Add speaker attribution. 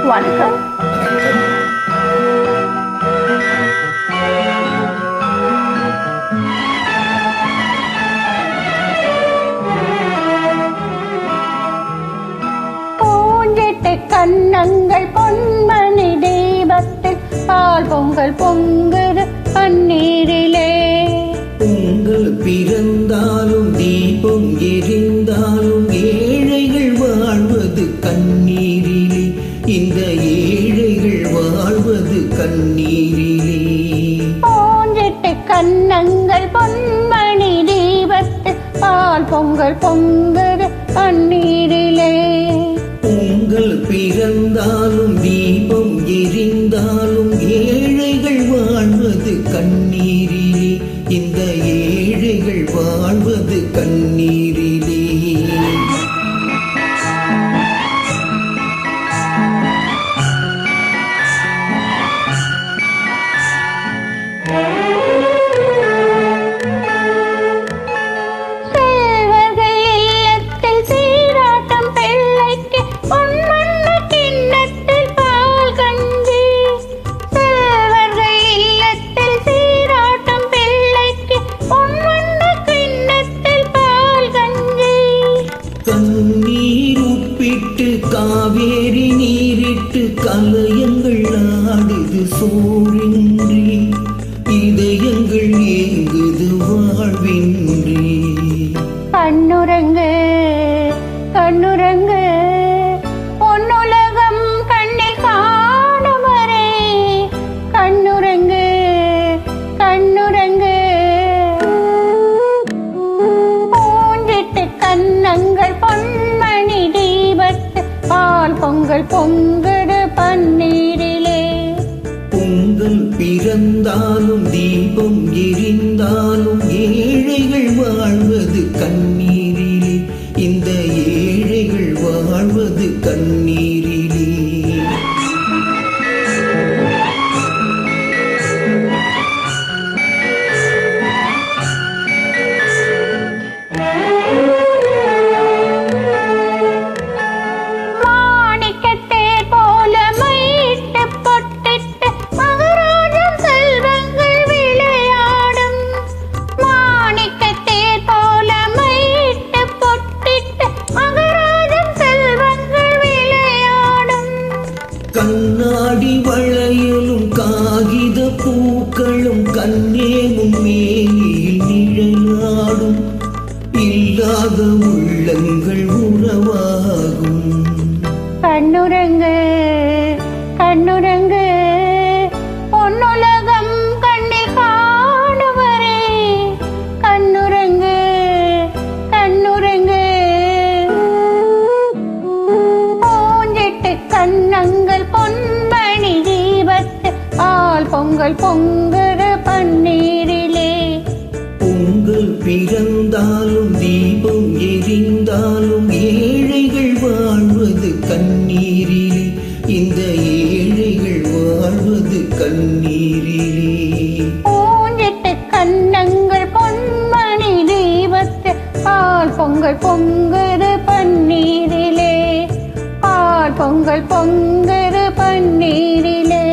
Speaker 1: வணக்கம். கண்ணங்கள் பொன்மணி தீபத்தில் பால் பொங்கல் பொங்குது பன்னீரிலே.
Speaker 2: பொங்கல் பிறந்தாலும் தீபம் எரிந்தாலும் ஏழைகள் வாழ்வது கண்ணீரிலே. இந்த ஏழைகள் வாழ்வது கண்ணீரிலே.
Speaker 1: பூஞ்சிட்டு கண்ணங்கள் பொன்மணி தீபத்தில் பால் பொங்கல் பொங்குது பன்னீரிலே.
Speaker 2: பொங்கல் பிறந்தாலும் தீபம் எரிந்தாலும் ஏழைகள் வாழ்வது கண்ணீரிலே. இந்த ஏழைகள் வாழ்வது கண்ணீரிலே. கண்ணீர் உப்பிட்டு காவேரி நீரிட்டு கலயங்கள் ஆடுது சோரின்றி. இதயங்கள் ஏங்குது வாழ்வின்றி.
Speaker 1: கண்ணுரங்கு கண்ணுரங்கு பொன்னுலகம் கண்ணில் காணுமரே. கண்ணுரங்கு கண்ணுரங்கு பூஞ்சிட்டு கண்ணங்கள் பொன்மணி தீபத்து பால் பொங்கல் பொங்குது பன்னீரிலே.
Speaker 2: பொங்கல் பிறந்தாலும் தீபம் எரிந்தாலும் ஏழைகள் வாழ்வது கண்ணீரிலே. இந்த ஏழைகள் வாழ்வது கண்ணீரிலே. கண்ணாடி வளையலும் காகித பூக்களும் கண்ணேமும் மேனியில் நிழலாடும். இல்லாத உள்ளங்கள் உறவாகும்.
Speaker 1: கண்ணுரங்கு கண்ணுரங்கு பொன்னுலகம் கண்ணில் காணுவரே. கண்ணுரங்கு கண்ணுரங்கு பூஞ்சிட்டு கண்ணங்கள் பொன்மணி தீபத்து பால் பொங்கல் பொங்குது பன்னீரிலே.
Speaker 2: பொங்கல் பிறந்தாலும் தீபம் எரிந்தாலும் ஏழைகள் வாழ்வது கண்ணீரிலே. இந்த ஏழைகள் வாழ்வது கண்ணீரிலே.
Speaker 1: பூஞ்சிட்டு கண்ணங்கள் பொன்மணி தீபத்து பால் பொங்கல் பொங்குது பன்னீரிலே. பால் பொங்கல் பொங்குது பன்னீரிலே.